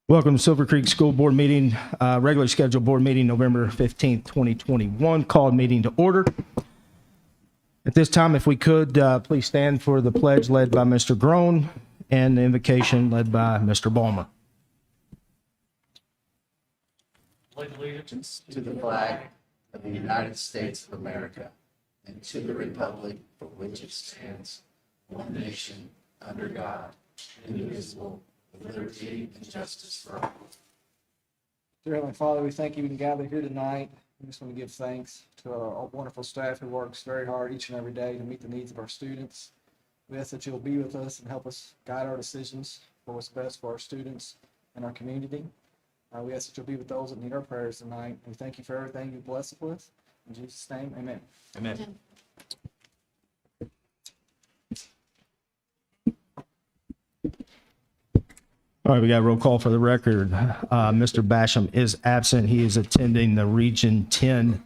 Welcome to Silver Creek School Board meeting, regularly scheduled board meeting, November 15th, 2021, called meeting to order. At this time, if we could, please stand for the pledge led by Mr. Groen and the invocation led by Mr. Balmer. Pledge allegiance to the flag of the United States of America and to the republic for which it stands, one nation, under God, indivisible, with liberty and justice for all. Dear Heavenly Father, we thank you we can gather here tonight. We just want to give thanks to our wonderful staff who works very hard each and every day to meet the needs of our students. We ask that you'll be with us and help us guide our decisions for what's best for our students and our community. We ask that you'll be with those that need our prayers tonight. We thank you for everything you bless us with. In Jesus' name, amen. Amen. All right, we got a roll call for the record. Mr. Basham is absent. He is attending the Region 10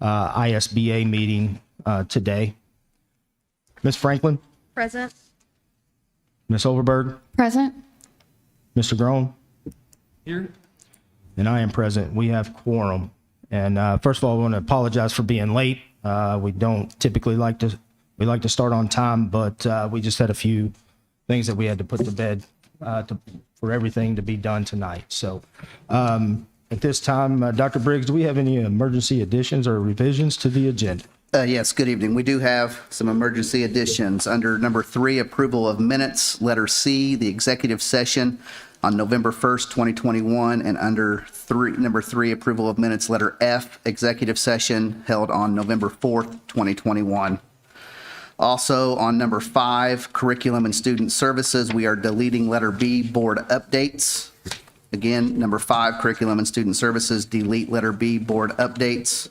ISBA meeting today. Ms. Franklin? Present. Ms. Overberg? Present. Mr. Groen? Here. And I am present. We have quorum. And first of all, I want to apologize for being late. We don't typically like to start on time, but we just had a few things that we had to put to bed for everything to be done tonight. So at this time, Dr. Briggs, do we have any emergency additions or revisions to the agenda? Yes, good evening. We do have some emergency additions. Under number 3, approval of minutes, letter C, the executive session on November 1st, 2021, and under number 3, approval of minutes, letter F, executive session held on November 4th, 2021. Also, on number 5, curriculum and student services, we are deleting letter B, board updates. Again, number 5, curriculum and student services, delete letter B, board updates.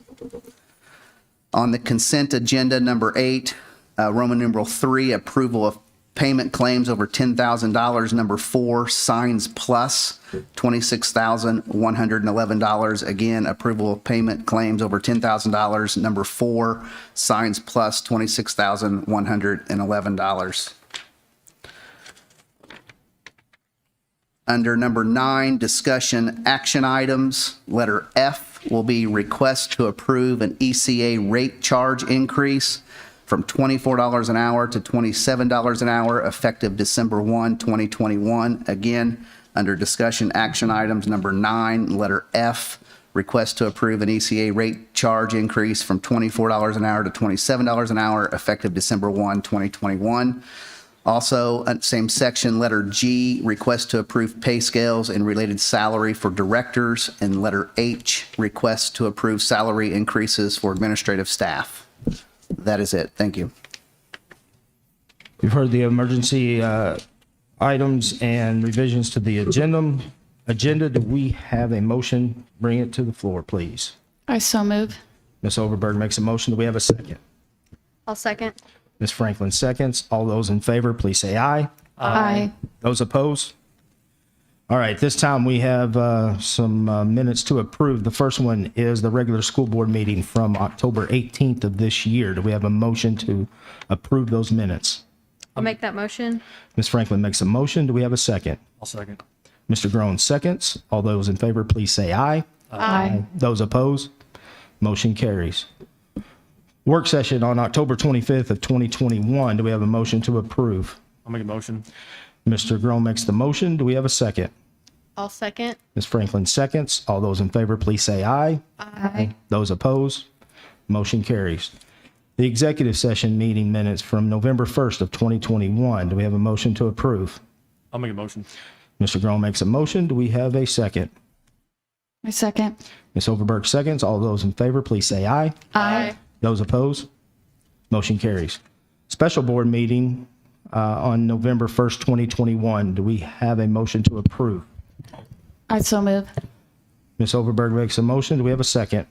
On the consent agenda, number 8, Roman numeral 3, approval of payment claims over $10,000. Number 4, signs plus, $26,111. Again, approval of payment claims over $10,000. Number 4, signs plus, $26,111. Under number 9, discussion action items, letter F will be request to approve an ECA rate charge increase from $24 an hour to $27 an hour effective December 1, 2021. Again, under discussion action items, number 9, letter F, request to approve an ECA rate charge increase from $24 an hour to $27 an hour effective December 1, 2021. Also, same section, letter G, request to approve pay scales and related salary for directors, and letter H, request to approve salary increases for administrative staff. That is it. Thank you. You've heard the emergency items and revisions to the agenda. Do we have a motion? Bring it to the floor, please. I so move. Ms. Overberg makes a motion. Do we have a second? I'll second. Ms. Franklin seconds. All those in favor, please say aye. Aye. Those opposed? All right, this time we have some minutes to approve. The first one is the regular school board meeting from October 18th of this year. Do we have a motion to approve those minutes? I'll make that motion. Ms. Franklin makes a motion. Do we have a second? I'll second. Mr. Groen seconds. All those in favor, please say aye. Aye. Those opposed? Motion carries. Work session on October 25th of 2021. Do we have a motion to approve? I'll make a motion. Mr. Groen makes the motion. Do we have a second? I'll second. Ms. Franklin seconds. All those in favor, please say aye. Aye. Those opposed? Motion carries. The executive session meeting minutes from November 1st of 2021. Do we have a motion to approve? I'll make a motion. Mr. Groen makes a motion. Do we have a second? I second. Ms. Overberg seconds. All those in favor, please say aye. Aye. Those opposed? Motion carries. Special board meeting on November 1st, 2021. Do we have a motion to approve? I so move. Ms. Overberg makes a motion. Do we have a second?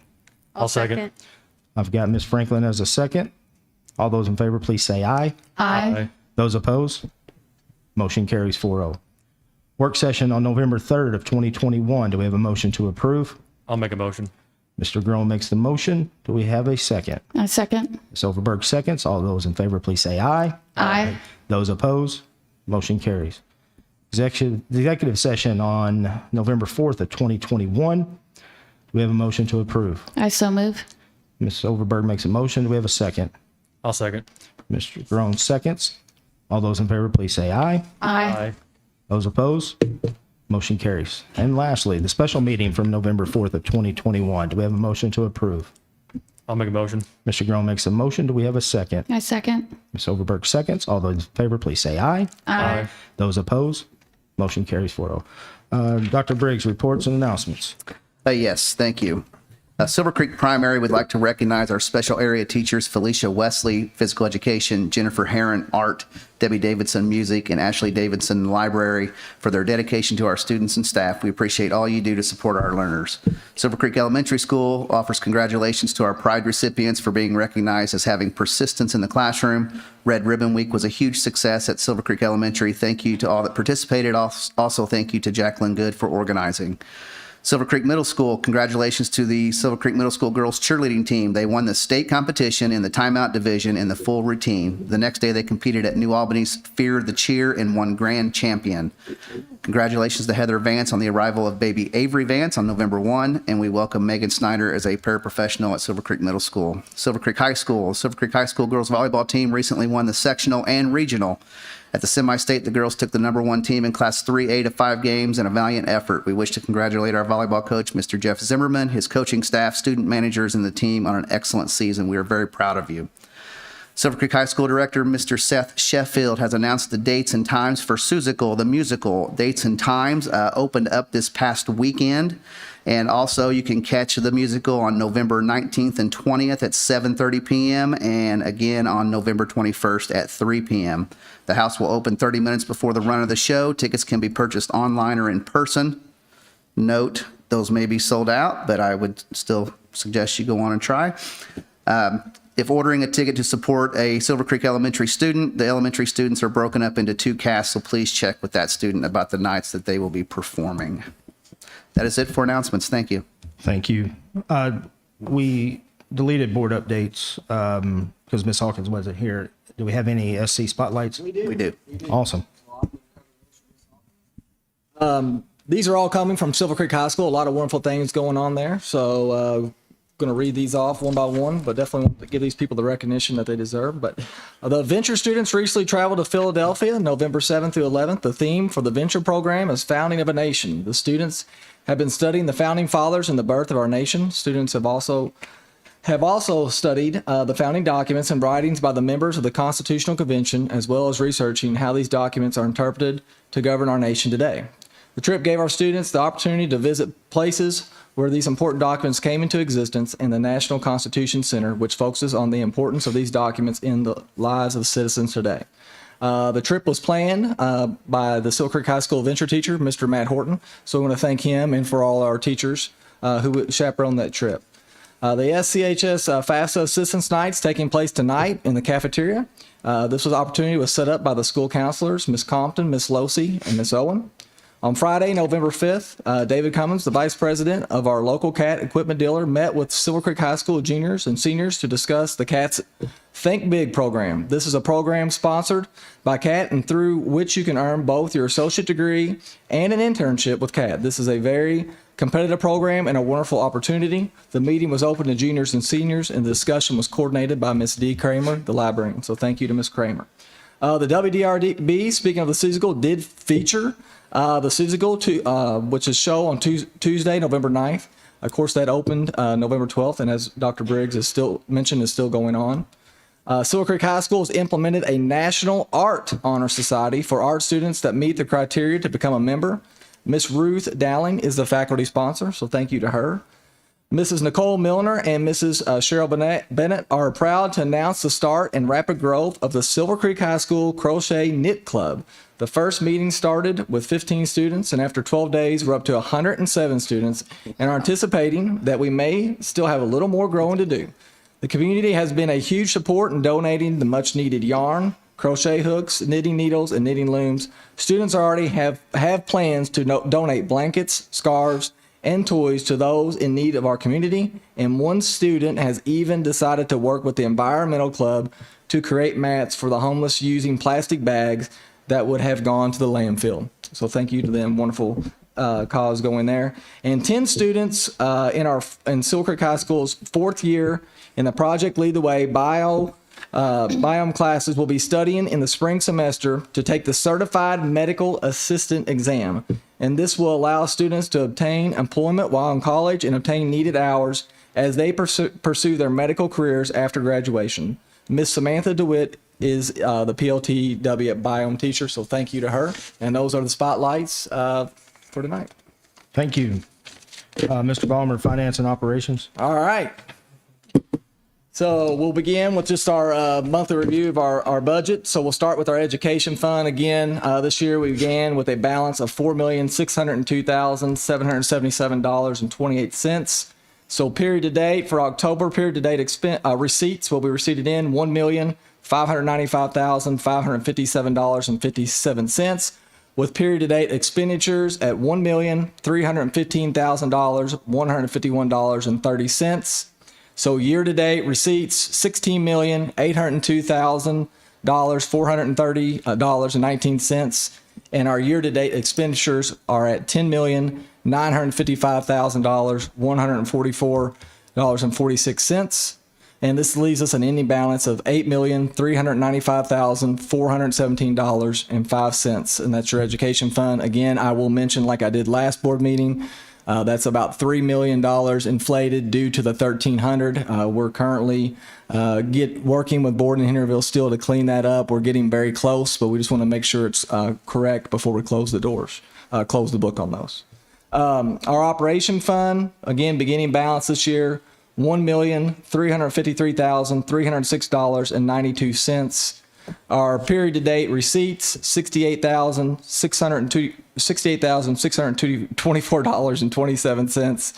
I'll second. I've got Ms. Franklin as a second. All those in favor, please say aye. Aye. Those opposed? Motion carries 4-0. Work session on November 3rd of 2021. Do we have a motion to approve? I'll make a motion. Mr. Groen makes the motion. Do we have a second? I second. Ms. Overberg seconds. All those in favor, please say aye. Aye. Those opposed? Motion carries. Executive session on November 4th of 2021. Do we have a motion to approve? I so move. Ms. Overberg makes a motion. Do we have a second? I'll second. Mr. Groen seconds. All those in favor, please say aye. Aye. Those opposed? Motion carries. And lastly, the special meeting from November 4th of 2021. Do we have a motion to approve? I'll make a motion. Mr. Groen makes a motion. Do we have a second? I second. Ms. Overberg seconds. All those in favor, please say aye. Aye. Those opposed? Motion carries 4-0. Dr. Briggs, reports and announcements. Yes, thank you. Silver Creek Primary would like to recognize our special area teachers, Felicia Wesley, Physical Education, Jennifer Herron, Art, Debbie Davidson, Music, and Ashley Davidson, Library, for their dedication to our students and staff. We appreciate all you do to support our learners. Silver Creek Elementary School offers congratulations to our Pride recipients for being recognized as having persistence in the classroom. Red Ribbon Week was a huge success at Silver Creek Elementary. Thank you to all that participated. Also, thank you to Jacqueline Good for organizing. Silver Creek Middle School, congratulations to the Silver Creek Middle School girls cheerleading team. They won the state competition in the timeout division in the full routine. The next day they competed at New Albany's Fear the Cheer and won grand champion. Congratulations to Heather Vance on the arrival of baby Avery Vance on November 1, and we welcome Megan Snyder as a paraprofessional at Silver Creek Middle School. Silver Creek High School girls volleyball team recently won the sectional and regional. At the semi-state, the girls took the #1 team in Class 3A to 5 games in a valiant effort. We wish to congratulate our volleyball coach, Mr. Jeff Zimmerman, his coaching staff, student managers, and the team on an excellent season. We are very proud of you. Silver Creek High School Director, Mr. Seth Sheffield, has announced the dates and times for Seussical, the musical. Dates and times opened up this past weekend. And also, you can catch the musical on November 19th and 20th at 7:30 p.m. and again on November 21st at 3 p.m. The house will open 30 minutes before the run of the show. Tickets can be purchased online or in person. Note, those may be sold out, but I would still suggest you go on and try. If ordering a ticket to support a Silver Creek Elementary student, the elementary students are broken up into 2 casts, so please check with that student about the nights that they will be performing. That is it for announcements. Thank you. Thank you. We deleted board updates because Ms. Hawkins wasn't here. Do we have any SC spotlights? We do. Awesome. These are all coming from Silver Creek High School. A lot of wonderful things going on there. So going to read these off one by one, but definitely want to give these people the recognition that they deserve. But the Venture students recently traveled to Philadelphia, November 7th through 11th. The theme for the Venture program is Founding of a Nation. The students have been studying the Founding Fathers and the birth of our nation. Students have also studied the founding documents and writings by the members of the Constitutional Convention, as well as researching how these documents are interpreted to govern our nation today. The trip gave our students the opportunity to visit places where these important documents came into existence and the National Constitution Center, which focuses on the importance of these documents in the lives of citizens today. The trip was planned by the Silver Creek High School Venture teacher, Mr. Matt Horton. So I want to thank him and for all our teachers who chaperoned that trip. The SCHS FAFSA Assistance Nights taking place tonight in the cafeteria. This opportunity was set up by the school counselors, Ms. Compton, Ms. Losey, and Ms. Owen. On Friday, November 5th, David Cummins, the vice president of our local CAT equipment dealer, met with Silver Creek High School juniors and seniors to discuss the CAT's Think Big program. This is a program sponsored by CAT and through which you can earn both your associate degree and an internship with CAT. This is a very competitive program and a wonderful opportunity. The meeting was open to juniors and seniors, and the discussion was coordinated by Ms. D. Kramer, the librarian. So thank you to Ms. Kramer. The WDRB, speaking of the Physical, did feature the Physical, which is show on Tuesday, November 9th. Of course, that opened November 12th, and as Dr. Briggs has still mentioned, is still going on. Silver Creek High School has implemented a National Art Honor Society for art students that meet the criteria to become a member. Miss Ruth Dowling is the faculty sponsor, so thank you to her. Mrs. Nicole Milner and Mrs. Cheryl Bennett are proud to announce the start and rapid growth of the Silver Creek High School Crochet Knit Club. The first meeting started with 15 students, and after 12 days, we're up to 107 students and are anticipating that we may still have a little more growing to do. The community has been a huge support in donating the much-needed yarn, crochet hooks, knitting needles, and knitting looms. Students already have plans to donate blankets, scarves, and toys to those in need of our community, and one student has even decided to work with the environmental club to create mats for the homeless using plastic bags that would have gone to the landfill. So thank you to them. Wonderful cause going there. And 10 students in Silver Creek High School's 4th year in the Project Lead the Way biome classes will be studying in the spring semester to take the Certified Medical Assistant exam. And this will allow students to obtain employment while in college and obtain needed hours as they pursue their medical careers after graduation. Miss Samantha DeWitt is the PLTW biome teacher, so thank you to her. And those are the spotlights for tonight. Thank you. Mr. Ballmer, Finance and Operations. All right. So we'll begin with just our monthly review of our budget. So we'll start with our education fund. Again, this year we began with a balance of $4,602,777.28. So period to date for October, period to date receipts will be receipted in $1,595,557.57, with period to date expenditures at $1,315,151.30. So year-to-date receipts, $16,802,430.19, and our year-to-date expenditures are at $10,955,144.46, and this leaves us an ending balance of $8,395,417.05, and that's your education fund. Again, I will mention, like I did last board meeting, that's about $3 million inflated due to the 1,300. We're currently working with Borden and Henryville still to clean that up. We're getting very close, but we just want to make sure it's correct before we close the doors, close the book on those. Our operation fund, again, beginning balance this year, $1,353,306.92. Our period to date receipts, $68,624.27,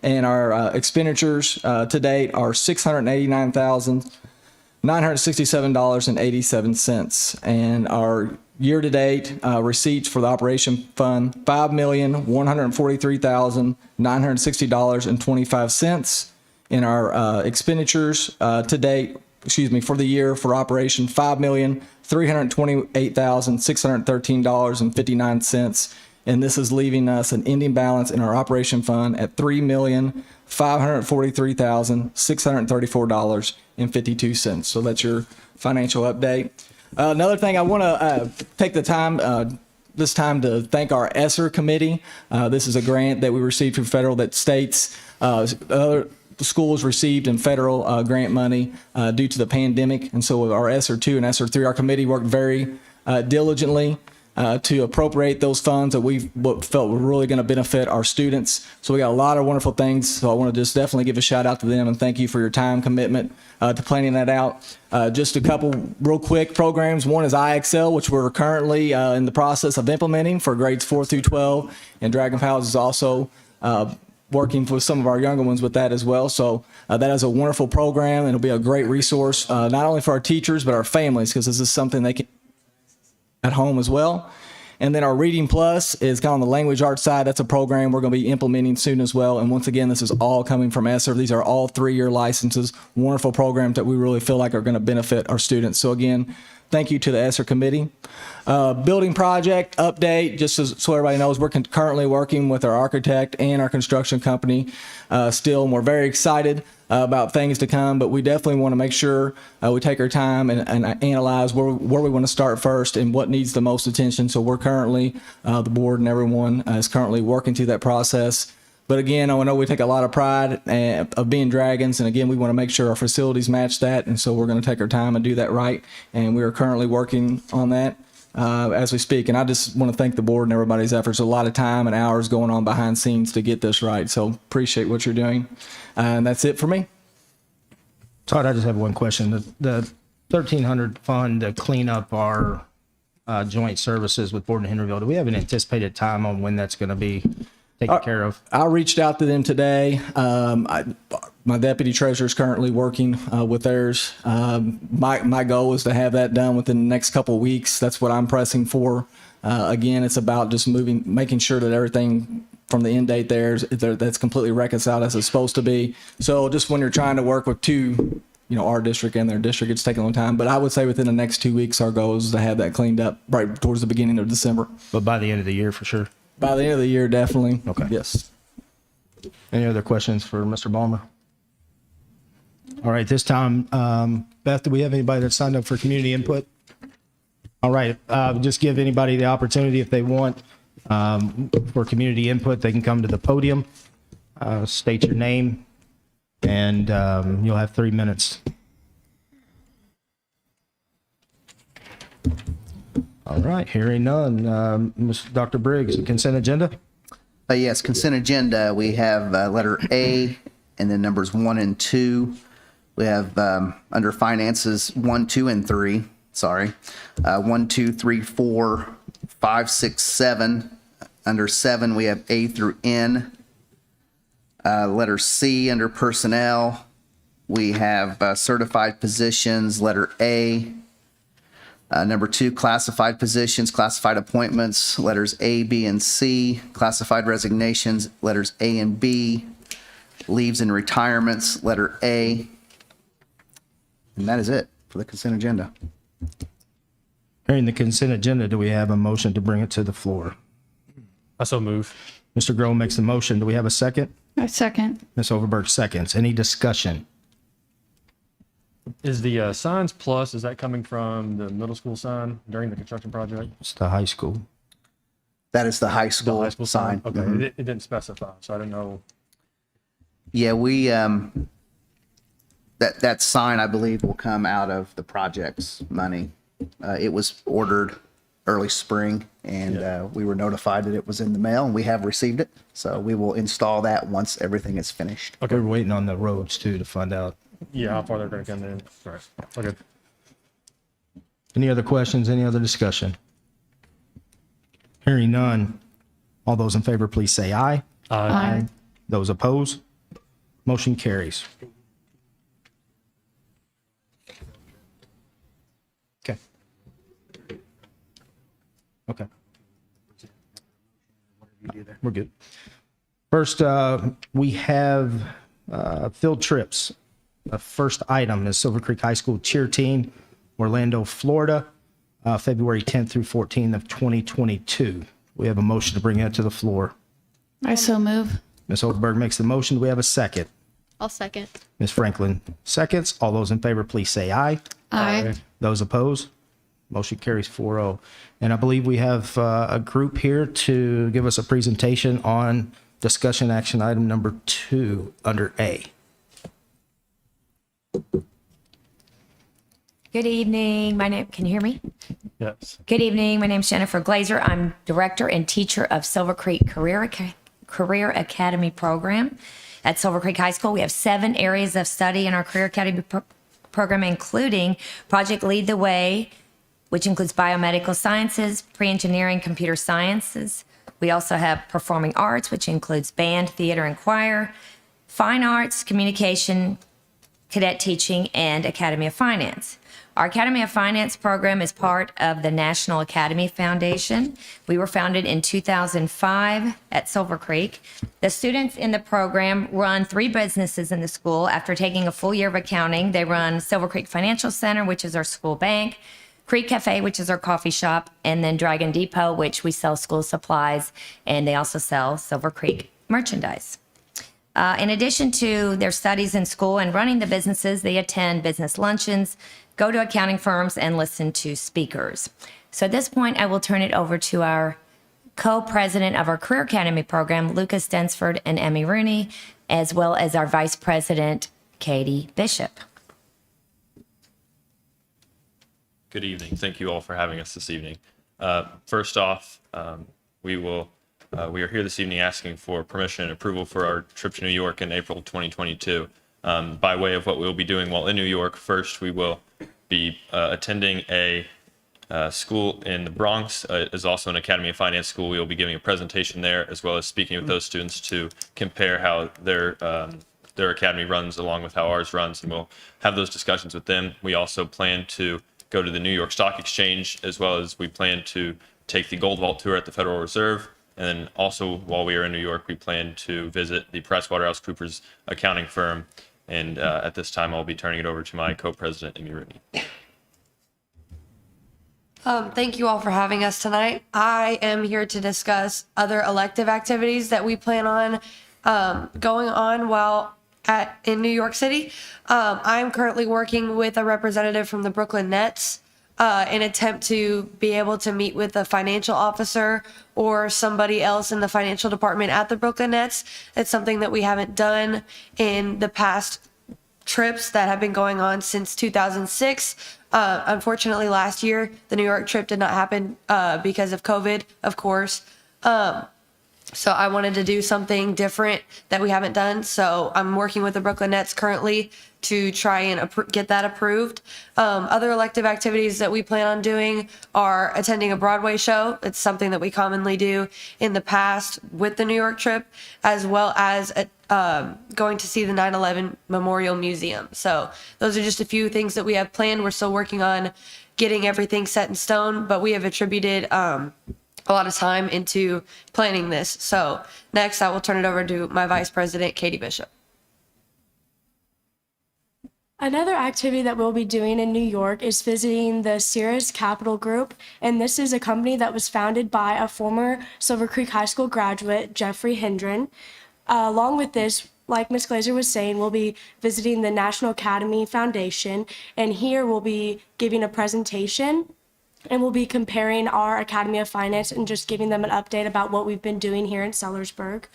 and our expenditures to date are $689,967.87, and our year to date receipts for the operation fund $5,143,960.25, and our expenditures to date, for the year for operation, $5,328,613.59, and this is leaving us an ending balance in our operation fund at $3,543,634.52. So that's your financial update. Another thing I want to take the time this time to thank our ESSER committee. This is a grant that we received from federal that states other schools received in federal grant money due to the pandemic. And so our ESSER 2 and ESSER 3, our committee worked very diligently to appropriate those funds that we felt were really going to benefit our students. So we got a lot of wonderful things. So I want to just definitely give a shout out to them and thank you for your time commitment to planning that out. Just a couple real quick programs. One is IXL, which we're currently in the process of implementing for grades 4 through 12. And Dragon Pals is also working with some of our younger ones with that as well. So that is a wonderful program, and it'll be a great resource, not only for our teachers, but our families, because this is something they can at home as well. And then our Reading Plus is kind of on the language arts side. That's a program we're going to be implementing soon as well. And once again, this is all coming from ESSER. These are all 3-year licenses, wonderful programs that we really feel like are going to benefit our students. So again, thank you to the ESSER committee. Building project update, just so everybody knows, we're currently working with our architect and our construction company still, and we're very excited about things to come, but we definitely want to make sure we take our time and analyze where we want to start first and what needs the most attention. So we're currently, the board and everyone is currently working through that process. But again, I know we take a lot of pride of being Dragons, and again, we want to make sure our facilities match that, and so we're going to take our time and do that right, and we are currently working on that as we speak. And I just want to thank the board and everybody's efforts. A lot of time and hours going on behind scenes to get this right, so appreciate what you're doing. And that's it for me. Todd, I just have one question. The 1,300 fund to clean up our joint services with Borden and Henryville, do we have an anticipated time on when that's going to be taken care of? I reached out to them today. My deputy treasurer is currently working with theirs. My goal is to have that done within the next couple of weeks. That's what I'm pressing for. Again, it's about just making sure that everything from the end date that's completely reconciled as it's supposed to be. So just when you're trying to work with two, our district and their district, it's taking a long time. But I would say within the next 2 weeks, our goal is to have that cleaned up right towards the beginning of December. But by the end of the year, for sure. By the end of the year, definitely. Okay. Yes. Any other questions for Mr. Balmer? All right, this time, Beth, do we have anybody that signed up for community input? All right, just give anybody the opportunity if they want for community input. They can come to the podium, state your name, and you'll have 3 minutes. All right, hearing none. Dr. Briggs, consent agenda? Yes, consent agenda. We have letter A and then numbers 1 and 2. We have under finances 1, 2, and 3. Sorry. 1, 2, 3, 4, 5, 6, 7. Under 7, we have A through N. Letter C under personnel. We have certified positions, letter A. Number 2, classified positions, classified appointments, letters A, B, and C. Classified resignations, letters A and B. Leaves and retirements, letter A. And that is it for the consent agenda. Hearing the consent agenda, do we have a motion to bring it to the floor? I so move. Mr. Grohl makes the motion. Do we have a second? I second. Ms. Overberg seconds. Any discussion? Is the signs plus, is that coming from the middle school sign during the construction project? It's the high school. That is the high The school, high school sign. Okay, Mhm. it didn't specify, so I didn't know. Yeah, we that sign, I believe, will come out of the project's money. It was ordered early spring, and we were notified that it was in the mail, and we have received it. So we will install that once everything is finished. We're waiting on the roads too to find out. Yeah, how far they're going to come in. Right. Okay. Any other questions? Any other discussion? Hearing none. All those in favor, please say aye. Aye. Those opposed? Motion carries. Okay. Okay. We're good. First, we have field trips. The first item is Silver Creek High School cheer team, Orlando, Florida, February 10th through 14th of 2022. We have a motion to bring that to the floor. I so move. Ms. Overberg makes the motion. Do we have a second? I'll second. Ms. Franklin seconds. All those in favor, please say aye. Aye. Those opposed? Motion carries 4-0. And I believe we have a group here to give us a presentation on discussion action item number 2 under A. Good evening. Can you hear me? Yes. Good evening. My name's Jennifer Glazer. I'm director and teacher of Silver Creek Career Academy program at Silver Creek High School. We have 7 areas of study in our Career Academy program, including Project Lead the Way, which includes biomedical sciences, pre-engineering, computer sciences. We also have performing arts, which includes band, theater, and choir, fine arts, communication, cadet teaching, and Academy of Finance. Our Academy of Finance program is part of the National Academy Foundation. We were founded in 2005 at Silver Creek. The students in the program run 3 businesses in the school. After taking a full year of accounting, they run Silver Creek Financial Center, which is our school bank, Creek Cafe, which is our coffee shop, and then Dragon Depot, which we sell school supplies, and they also sell Silver Creek merchandise. In addition to their studies in school and running the businesses, they attend business luncheons, go to accounting firms, and listen to speakers. So at this point, I will turn it over to our co-president of our Career Academy program, Lucas Densford and Emmy Rooney, as well as our vice president, Katie Bishop. Good evening. Thank you all for having us this evening. First off, we are here this evening asking for permission and approval for our trip to New York in April 2022. By way of what we'll be doing while in New York, first we will be attending a school in the Bronx. Is also an Academy of Finance school. We will be giving a presentation there, as well as speaking with those students to compare how their academy runs along with how ours runs, and we'll have those discussions with them. We also plan to go to the New York Stock Exchange, as well as we plan to take the Gold Vault tour at the Federal Reserve. And then also, while we are in New York, we plan to visit the PricewaterhouseCoopers accounting firm. And at this time, I'll be turning it over to my co-president, Emmy Rooney. Thank you all for having us tonight. I am here to discuss other elective activities that we plan on going on while in New York City. I'm currently working with a representative from the Brooklyn Nets in an attempt to be able to meet with a financial officer or somebody else in the financial department at the Brooklyn Nets. It's something that we haven't done in the past trips that have been going on since 2006. Unfortunately, last year, the New York trip did not happen because of COVID, of course. So I wanted to do something different that we haven't done. So I'm working with the Brooklyn Nets currently to try and get that approved. Other elective activities that we plan on doing are attending a Broadway show. It's something that we commonly do in the past with the New York trip, as well as going to see the 9/11 Memorial Museum. So those are just a few things that we have planned. We're still working on getting everything set in stone, but we have attributed a lot of time into planning this. So next, I will turn it over to my vice president, Katie Bishop. Another activity that we'll be doing in New York is visiting the Cirrus Capital Group, and this is a company that was founded by a former Silver Creek High School graduate, Jeffrey Hendren. Along with this, like Ms. Glazer was saying, we'll be visiting the National Academy Foundation, and here we'll be giving a presentation, and we'll be comparing our Academy of Finance and just giving them an update about what we've been doing here in Sellersburg.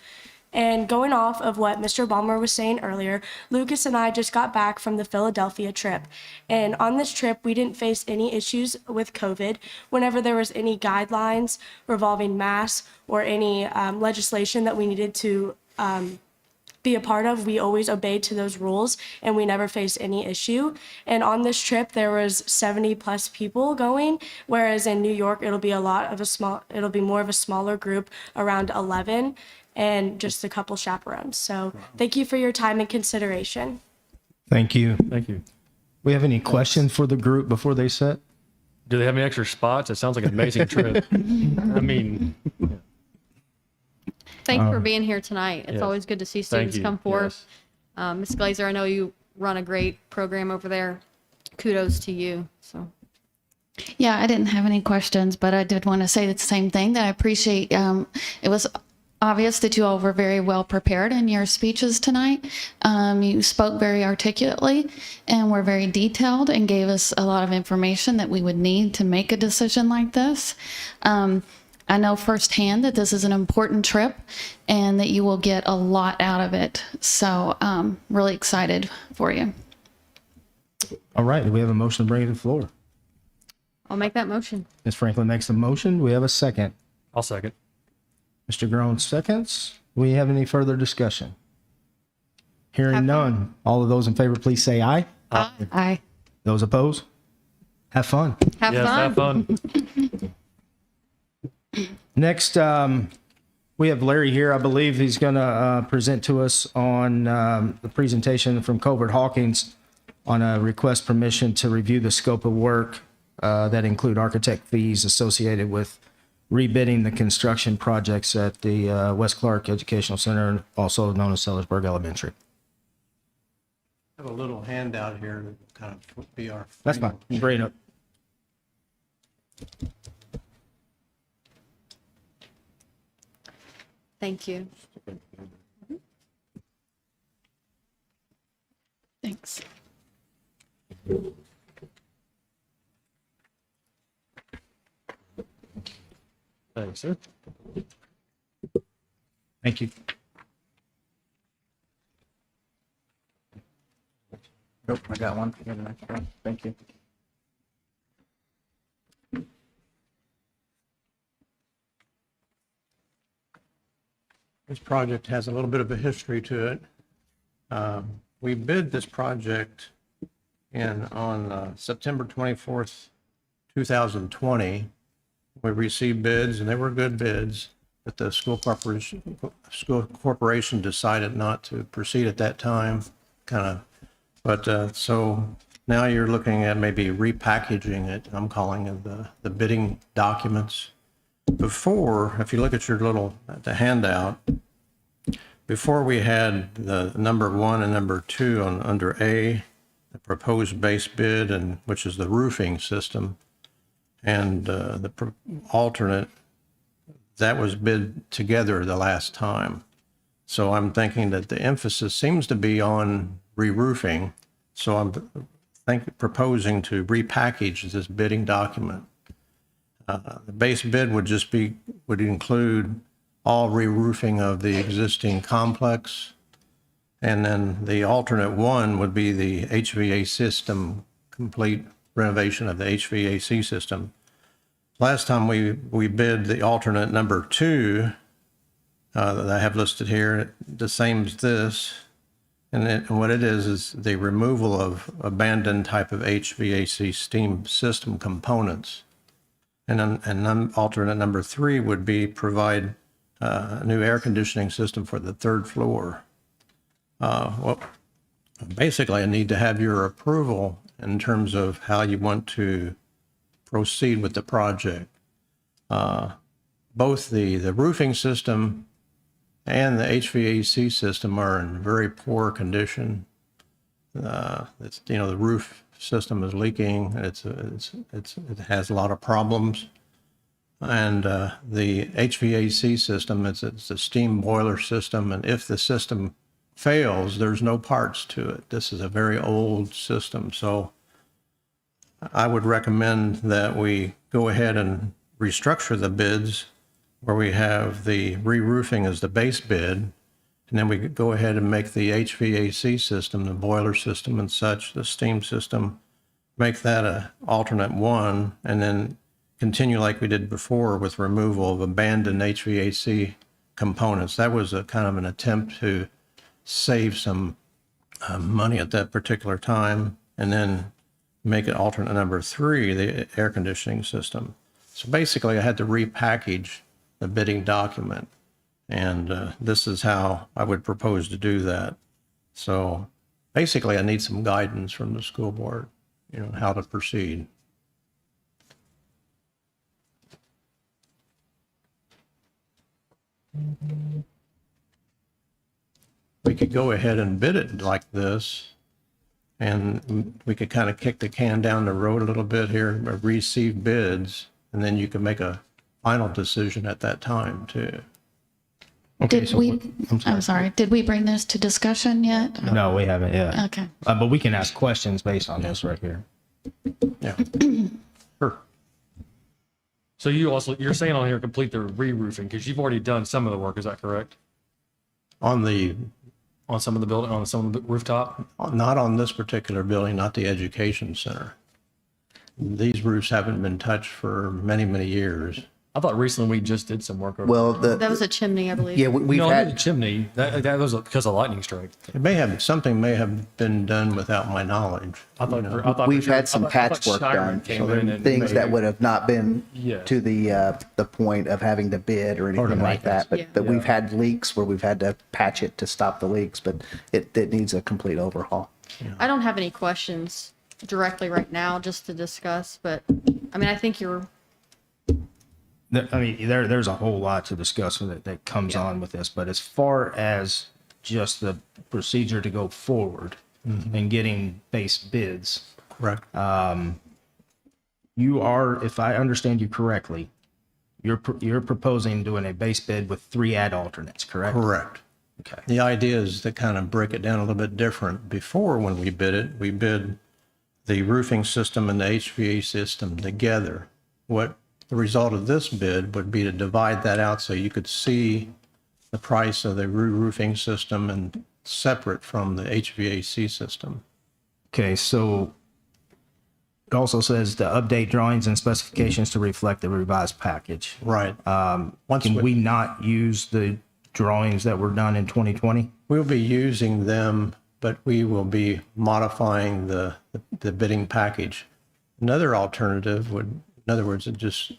And going off of what Mr. Balmer was saying earlier, Lucas and I just got back from the Philadelphia trip. And on this trip, we didn't face any issues with COVID. Whenever there was any guidelines revolving masks or any legislation that we needed to be a part of, we always obeyed to those rules, and we never faced any issue. And on this trip, there was 70 plus people going, whereas in New York, it'll be more of a smaller group, around 11, and just a couple chaperones. So thank you for your time and consideration. Thank you. Thank you. We have any questions for the group before they sit? Do they have any extra spots? It sounds like an amazing trip. I mean, Thank you for being here tonight. It's yes. always good to see Thank students you. come forth. Ms. Glazer, I know you run a great program over there. Kudos to you. So, Yeah, I didn't have any questions, but I did want to say the same thing, that I appreciate, it was obvious that you all were very well prepared in your speeches tonight. You spoke very articulately and were very detailed and gave us a lot of information that we would need to make a decision like this. I know firsthand that this is an important trip and that you will get a lot out of it. So really excited for you. All right, do we have a motion to bring it to the floor? I'll make that motion. Ms. Franklin makes a motion. Do we have a second? I'll second. Mr. Groen seconds. Do we have any further discussion? Hearing none. All of those in favor, please say aye. Aye. Those opposed? Have fun. Have Yes, fun. have fun. Next, we have Larry here. I believe he's going to present to us on the presentation from Colbert Hawkins on a request permission to review the scope of work that include architect fees associated with rebidding the construction projects at the West Clark Educational Center, also known as Sellersburg Elementary. I have a little handout here to kind of be our. That's fine. Bring it up. Thank you. Thanks. Thanks, sir. Thank you. Nope, I got one. Here's the next one. Thank you. This project has a little bit of a history to it. We bid this project on September 24th, 2020. We received bids, and they were good bids, but the school corporation decided not to proceed at that time, so now you're looking at maybe repackaging it. I'm calling it the bidding documents. Before, if you look at the handout, before we had the number 1 and number 2 under A, the proposed base bid, and which is the roofing system, and the alternate, that was bid together the last time. So I'm thinking that the emphasis seems to be on re-roofing. So I'm proposing to repackage this bidding document. The base bid would include all re-roofing of the existing complex. And then the alternate 1 would be the HVAC system, complete renovation of the HVAC system. Last time we bid the alternate number 2 that I have listed here, the same as this. And what it is the removal of abandoned type of HVAC steam system components. And alternate number 3 would be provide a new air conditioning system for the 3rd floor. Basically, I need to have your approval in terms of how you want to proceed with the project. Both the roofing system and the HVAC system are in very poor condition. The roof system is leaking. It has a lot of problems. And the HVAC system, it's a steam boiler system, and if the system fails, there's no parts to it. This is a very old system, so I would recommend that we go ahead and restructure the bids where we have the re-roofing as the base bid, and then we could go ahead and make the HVAC system, the boiler system and such, the steam system, make that a alternate 1, and then continue like we did before with removal of abandoned HVAC components. That was a kind of an attempt to save some money at that particular time, and then make it alternate number 3, the air conditioning system. So basically, I had to repackage the bidding document, and this is how I would propose to do that. So basically, I need some guidance from the school board, how to proceed. We could go ahead and bid it like this, and we could kind of kick the can down the road a little bit here, receive bids, and then you can make a final decision at that time too. Okay, Did we, I'm sorry, did we bring this to discussion yet? No, we haven't yet. Okay. But we can ask questions based on this right here. Yeah. Sure. So you're saying on here complete the re-roofing because you've already done some of the work. Is that correct? On Some of the rooftop? not on this particular building, not the education center. These roofs haven't been touched for many, many years. I thought recently we just did some work over Well, That was a chimney, I believe. yeah, we've no, I knew the had, chimney. That was because of lightning strike. Something may have been done without my knowledge. I thought we've had some patchwork done, so there are things that would have not been Yeah. to the point of having to bid or anything like that. Yeah. But we've had leaks where we've had to patch it to stop the leaks, but it needs a complete overhaul. I don't have any questions directly right now just to discuss, but I mean, I think There's a whole lot to discuss with it that comes on with this, but as far as just the procedure to go forward and getting base bids, Correct. you are, if I understand you correctly, you're proposing doing a base bid with 3 add alternates, correct? Correct. Okay. The idea is to kind of break it down a little bit different. Before, when we bid it, we bid the roofing system and the HVAC system together. What the result of this bid would be to divide that out so you could see the price of the roofing system and separate from the HVAC system. Okay, so it also says to update drawings and specifications to reflect the revised package. Right. Can we not use the drawings that were done in 2020? We'll be using them, but we will be modifying the bidding package. Another alternative would, in other words, it just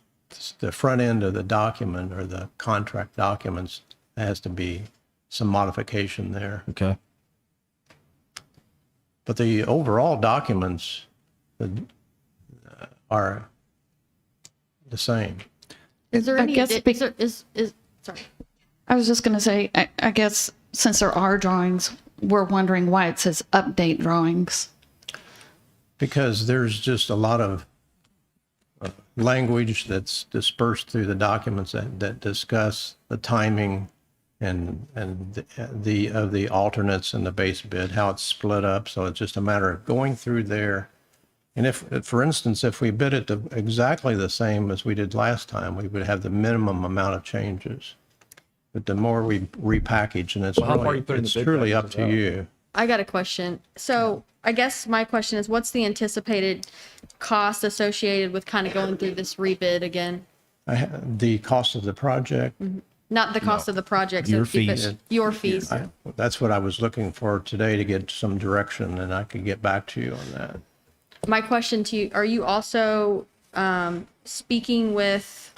the front end of the document or the contract documents, there has to be some modification there. Okay. But the overall documents are the same. Is there I any, guess sorry. I was just going to say, I guess since there are drawings, we're wondering why it says update drawings. Because there's just a lot of language that's dispersed through the documents that discuss the timing and the alternates and the base bid, how it's split up. So it's just a matter of going through there. And if, for instance, if we bid it to exactly the same as we did last time, we would have the minimum amount of changes. But the more we repackage, and it's Well, how far really, you put in the it's bid truly up package to as well? you. I got a question. So I guess my question is, what's the anticipated cost associated with kind of going through this rebid again? The cost of the project, Not the cost of the project. Your so keep it- fees. Your fees. that's what I was looking for today to get some direction, and I could get back to you on that. My question to you, are you also speaking with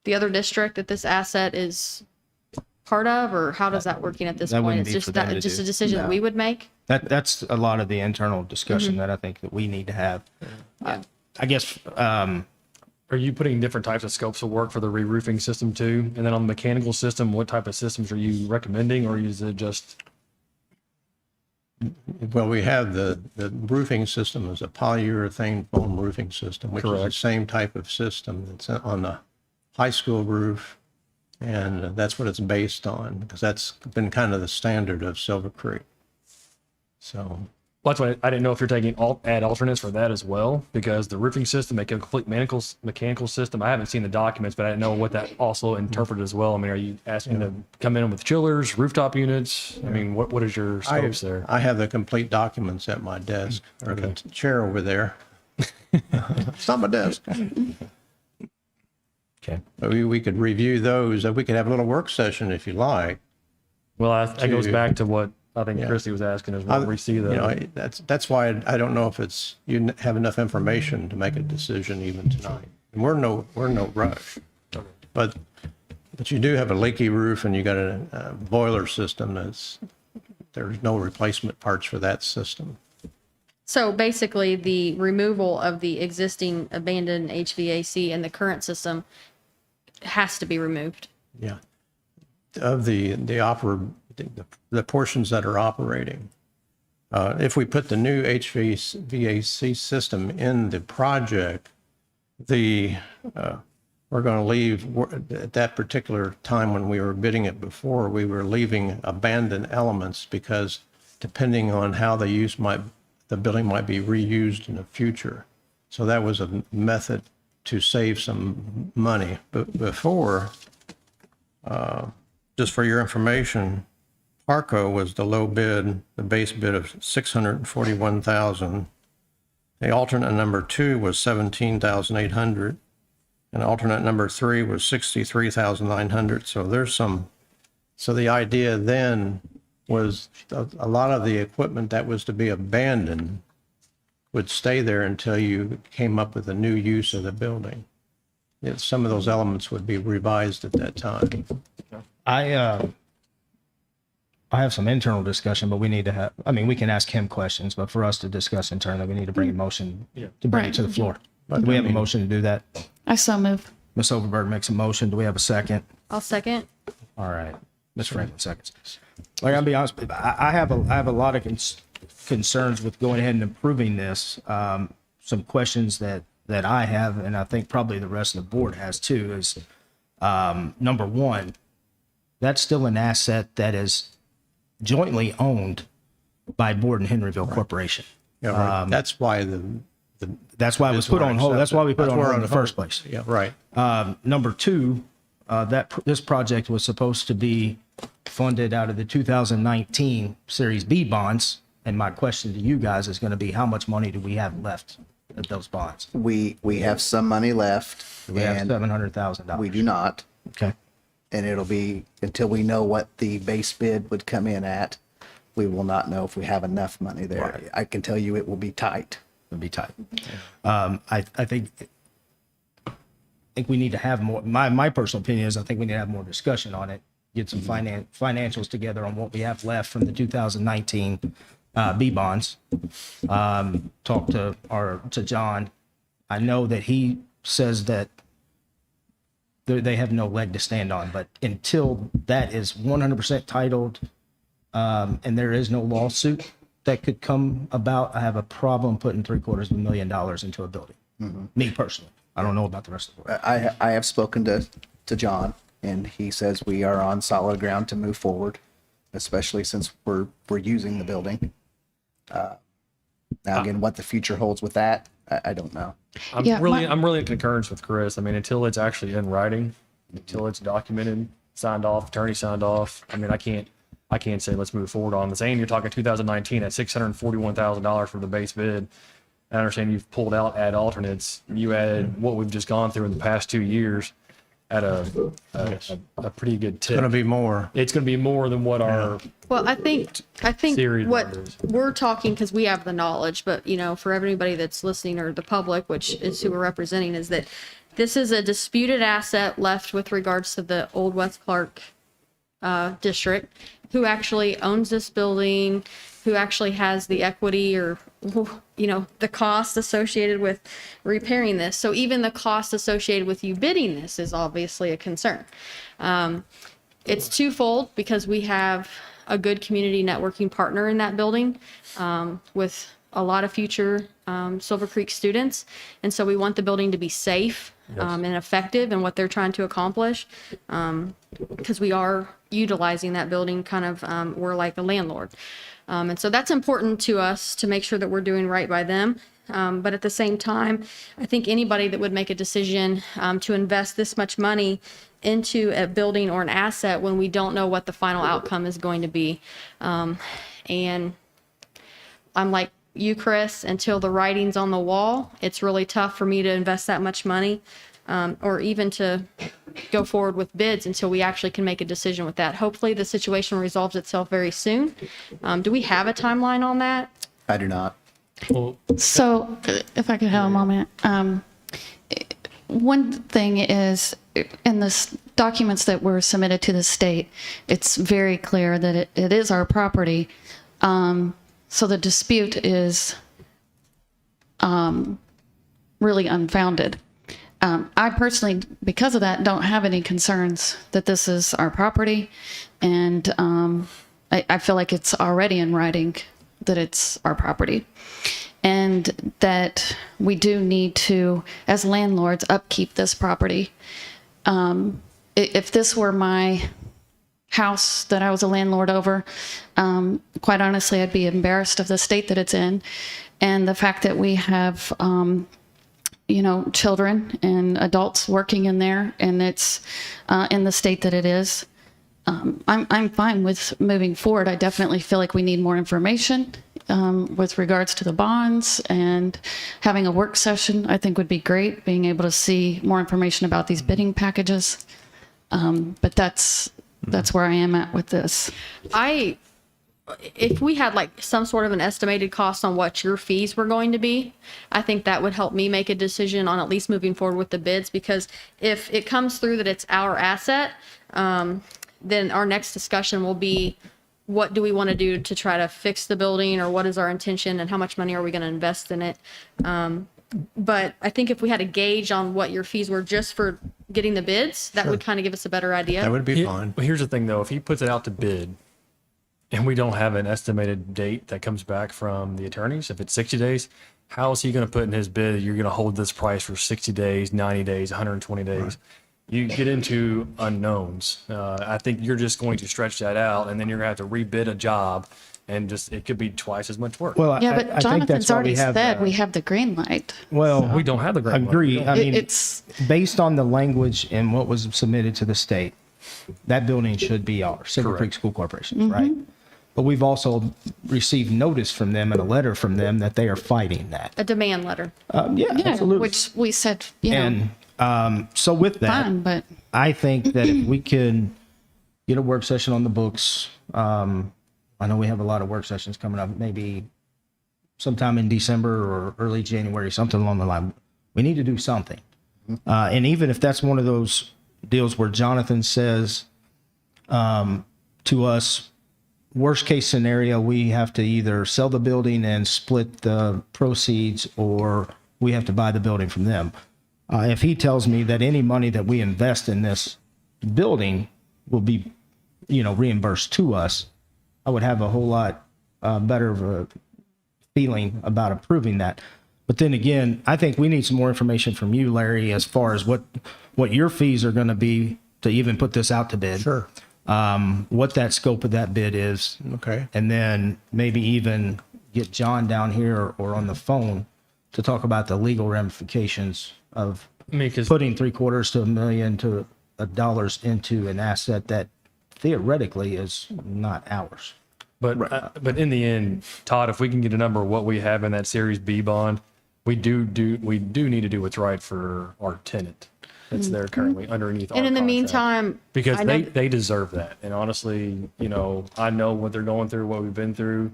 the other district that this asset is part of, or how does that working at this That point? wouldn't It's be just for them to just do. a decision that No. we would make? That's a lot of the internal discussion that I think that we need to have. I guess, Are you putting different types of scopes of work for the re-roofing system too? And then on the mechanical system, what type of systems are you recommending, or is it just? Well, we have the roofing system is a polyurethane foam roofing system, which is the Correct. same type of system that's on the high school roof. And that's what it's based on, because that's been kind of the standard of Silver Creek. So, Well, that's why I didn't know if you're taking add alternates for that as well, because the roofing system, make a complete mechanical system. I haven't seen the documents, but I didn't know what that also interpreted as well. I mean, are you asking to come in with chillers, rooftop units? I mean, what is your scopes there? I have the complete documents at my desk, or the chair over there. It's not my desk. okay. But we could review those. We could have a little work session if you like. Well, that goes back to what I think Yeah. Christy was asking, is what we see You the. know, that's why I don't know if it's, you have enough information to make a decision even tonight. And we're no rush. But you do have a leaky roof, and you got a boiler system there's no replacement parts for that system. So basically, the removal of the existing abandoned HVAC and the current system has to be removed. Yeah. Of the portions that are operating. If we put the new HVAC system in the project, we're going to leave, at that particular time when we were bidding it before, we were leaving abandoned elements, because depending on how the building might be reused in the future. So that was a method to save some money. But before, just for your information, Parco was the low bid, the base bid of $641,000. The alternate number 2 was $17,800, and alternate number 3 was $63,900. So there's so the idea then was a lot of the equipment that was to be abandoned would stay there until you came up with a new use of the building. Some of those elements would be revised at that time. I have some internal discussion, but we need to have, I mean, we can ask him questions, but for us to discuss internally, we need to bring a motion to bring it to the floor. Do we have a motion to do that? I so move. Ms. Overberg makes a motion. Do we have a second? I'll second. All right. Ms. Franklin seconds. Like, I'll be honest with you, I have a lot of concerns with going ahead and improving this. Some questions that that I have, and I think probably the rest of the board has too, is number one, that's still an asset that is jointly owned by Borden Henryville Corporation. Yeah, right. That's why That's why it was put on hold. That's why we put it on hold in the first place. Yeah, right. Number two, this project was supposed to be funded out of the 2019 Series B bonds. And my question to you guys is going to be, how much money do we have left of those bonds? We have some money left. We have and $700,000. we do not. Okay. And it'll be until we know what the base bid would come in at, we will not know if we have enough money there. Right. I can tell you it will be tight. It'll be tight. I think we need to have more. My personal opinion is I think we need to have more discussion on it. Get some financials together on what we have left from the 2019 B bonds. Talk to John. I know that he says that they have no leg to stand on, but until that is 100% titled, and there is no lawsuit that could come about, I have a problem putting $750,000 into a building. Me personally. I don't know about the rest of the world. I have spoken to John, and he says we are on solid ground to move forward, especially since we're using the building. Now again, what the future holds with that, I don't know. I'm really in concurrence with Chris. I mean, until it's actually in writing, until it's documented, signed off, attorney signed off. I mean, I can't say let's move forward on this. And you're talking 2019 at $641,000 for the base bid. I understand you've pulled out ad alternates. You added what we've just gone through in the past 2 years at a pretty good tip. It's going to be more. It's going to be more than what our Well, I think Series what numbers. we're talking, because we have the knowledge, but for everybody that's listening or the public, which is who we're representing, is that this is a disputed asset left with regards to the old West Clark district, who actually owns this building, who actually has the equity or the cost associated with repairing this. So even the cost associated with you bidding this is obviously a concern. It's twofold, because we have a good community networking partner in that building with a lot of future Silver Creek students. And so we want the building to be safe and effective in what they're trying to accomplish, because we are utilizing that building kind of, we're like a landlord. And so that's important to us to make sure that we're doing right by them. But at the same time, I think anybody that would make a decision to invest this much money into a building or an asset when we don't know what the final outcome is going to be. And I'm like you, Chris, until the writing's on the wall, it's really tough for me to invest that much money or even to go forward with bids until we actually can make a decision with that. Hopefully the situation resolves itself very soon. Do we have a timeline on that? I do not. So if I could have a moment. One thing is, in the documents that were submitted to the state, it's very clear that it is our property. So the dispute is really unfounded. I personally, because of that, don't have any concerns that this is our property. And I feel like it's already in writing that it's our property. And that we do need to, as landlords, upkeep this property. If this were my house that I was a landlord over, quite honestly, I'd be embarrassed of the state that it's in. And the fact that we have, children and adults working in there, and it's in the state that it is. I'm fine with moving forward. I definitely feel like we need more information with regards to the bonds, and having a work session I think would be great, being able to see more information about these bidding packages. But that's where I am at with this. If we had like some sort of an estimated cost on what your fees were going to be, I think that would help me make a decision on at least moving forward with the bids, because if it comes through that it's our asset, then our next discussion will be, what do we want to do to try to fix the building, or what is our intention and how much money are we going to invest in it? But I think if we had a gauge on what your fees were just for getting the bids, that would kind of give us a better idea. That would be fine. Well, here's the thing though, if he puts it out to bid and we don't have an estimated date that comes back from the attorneys, if it's 60 days, how is he going to put in his bid that you're going to hold this price for 60 days, 90 days, 120 days? You get into unknowns. I think you're just going to stretch that out, and then you're going to have to rebid a job, and just it could be twice as much work. Well, Yeah, I but think Jonathan's that's why already we have, said we have the green light. well, We don't have the grant money. agree. We don't. I mean, It's, based on the language and what was submitted to the state, that building should be ours, Silver Correct. Creek School Corporation, right? But we've also received notice from them and a letter from them that they are fighting that. A demand letter. Yeah, yeah, absolutely. which we said, you know, And so with that, fine, but I think that if we can get a work session on the books, I know we have a lot of work sessions coming up, maybe sometime in December or early January, something along the line. We need to do something. And even if that's one of those deals where Jonathan says to us, worst case scenario, we have to either sell the building and split the proceeds, or we have to buy the building from them. If he tells me that any money that we invest in this building will be, reimbursed to us, I would have a whole lot better of a feeling about approving that. But then again, I think we need some more information from you, Larry, as far as what your fees are going to be to even put this out to bid. Sure. What that scope of that bid is. Okay. And then maybe even get John down here or on the phone to talk about the legal ramifications of I mean, 'cause putting $750,000 to $1 million to dollars into an asset that theoretically is not ours. But in the end, Todd, if we can get a number of what we have in that Series B bond, we do need to do what's right for our tenant that's there currently underneath our And in the contract. meantime, Because I know they deserve that. And honestly, I know what they're going through, what we've been through.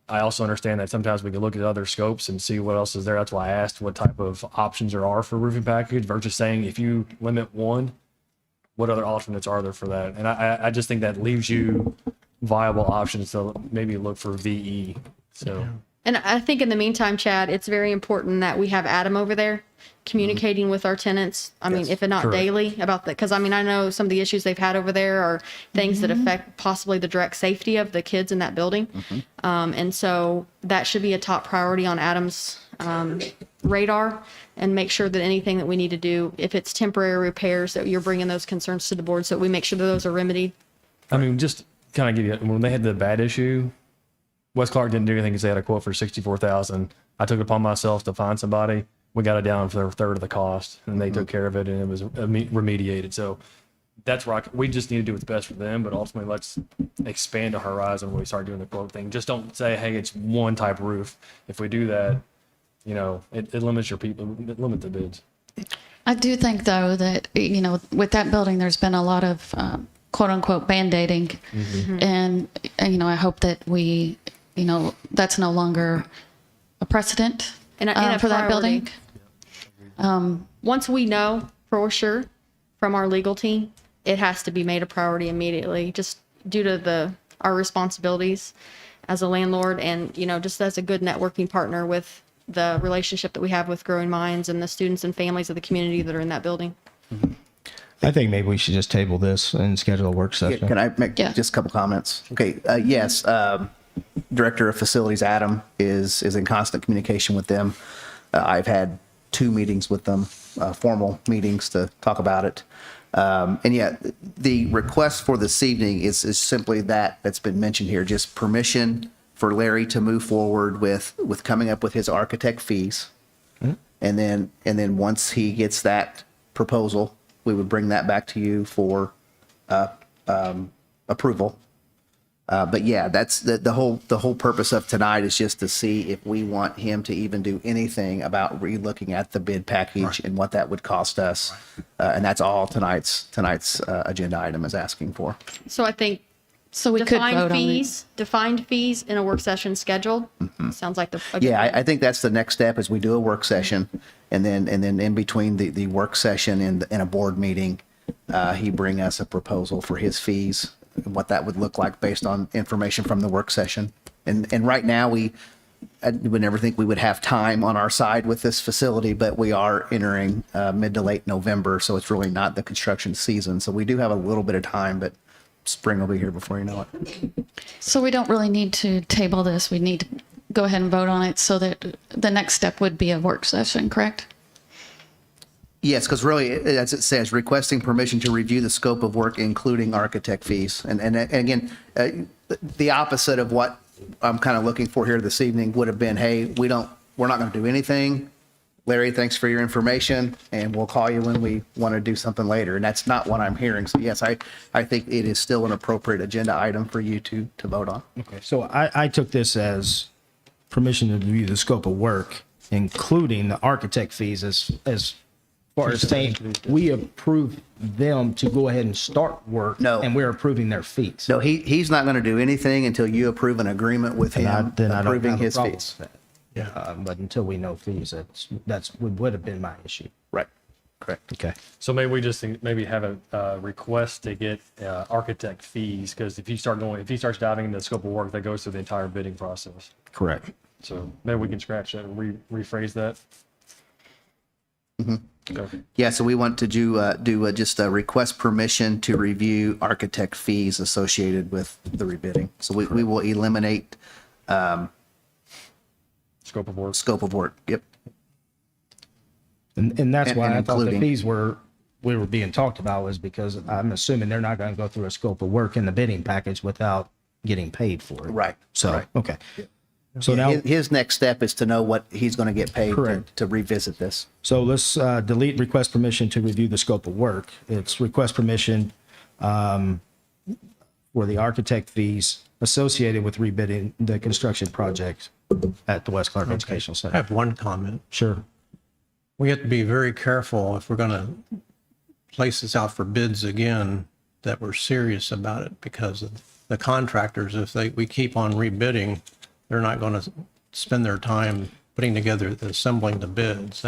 I also understand that sometimes we can look at other scopes and see what else is there. That's why I asked what type of options there are for roofing package versus saying if you limit one, what other alternates are there for that? And I just think that leaves you viable options to maybe look for VE. So. And I think in the meantime, Chad, it's very important that we have Adam over there communicating with our tenants. I mean, if not Correct. daily about that, because I mean, I know some of the issues they've had over there are things that affect possibly the direct safety of the kids in that building. And so that should be a top priority on Adam's radar, and make sure that anything that we need to do, if it's temporary repairs, that you're bringing those concerns to the board so that we make sure that those are remedied. I mean, just kind of give you, when they had the bad issue, West Clark didn't do anything because they had a quote for $64,000. I took it upon myself to find somebody. We got it down for a third of the cost, and they took care of it, and it was remediated. So that's where we just need to do what's best for them, but ultimately let's expand the horizon when we start doing the quote thing. Just don't say, hey, it's one type roof. If we do that, it limits your people, it limits the bids. I do think though that, with that building, there's been a lot of quote unquote band-aiding. And, I hope that we, that's no longer a precedent And a for that priority. building. Once we know for sure from our legal team, it has to be made a priority immediately, just due to our responsibilities as a landlord, and just as a good networking partner with the relationship that we have with Growing Minds and the students and families of the community that are in that building. I think maybe we should just table this and schedule a work session. Can I make Yeah. just a couple comments? Okay, yes, Director of Facilities Adam is in constant communication with them. I've had 2 meetings with them, formal meetings to talk about it. And yeah, the request for this evening is simply that's been mentioned here, just permission for Larry to move forward with coming up with his architect fees. And then once he gets that proposal, we would bring that back to you for approval. But yeah, that's the whole purpose of tonight is just to see if we want him to even do anything about relooking at the bid package and what that would cost us. And that's all tonight's agenda item is asking for. So I think So we could vote on it. defined fees in a work session scheduled. Sounds like a good Yeah, plan. I think that's the next step is we do a work session, and then in between the work session and a board meeting, he bring us a proposal for his fees, and what that would look like based on information from the work session. And right now I would never think we would have time on our side with this facility, but we are entering mid to late November, so it's really not the construction season. So we do have a little bit of time, but spring will be here before you know it. So we don't really need to table this. We need to go ahead and vote on it so that the next step would be a work session, correct? Yes, because really, as it says, requesting permission to review the scope of work, including architect fees. And again, the opposite of what I'm kind of looking for here this evening would have been, hey, we're not going to do anything. Larry, thanks for your information, and we'll call you when we want to do something later. And that's not what I'm hearing. So yes, I think it is still an appropriate agenda item for you to vote on. Okay, so I took this as permission to review the scope of work, including the architect fees as far as saying we approve them to go ahead and start work. No. And we're approving their fees. So he's not going to do anything until you approve an agreement with him Then I don't approving have a his problem fees. with that. But until we know fees, that's would have been my issue. Right, correct. Okay. So maybe we just maybe have a request to get architect fees, because if he starts diving into the scope of work, that goes through the entire bidding process. Correct. So maybe we can scratch that and rephrase that. Okay. Yeah, so we want to do just a request permission to review architect fees associated with the rebidding. So we will eliminate Scope of work. scope of work. Yep. And that's And- why and I thought the including- fees were being talked about, was because I'm assuming they're not going to go through a scope of work in the bidding package without getting paid for it. Right, So, right. okay. So now, His next step is to know what he's going to get paid Correct. to revisit this. so let's delete request permission to review the scope of work. It's request permission for the architect fees associated with rebidding the construction project at the West Clark Educational I Center. have one comment. Sure. We have to be very careful if we're going to place this out for bids again, that we're serious about it, because of the contractors, if we keep on rebidding, they're not going to spend their time putting together, assembling the bids.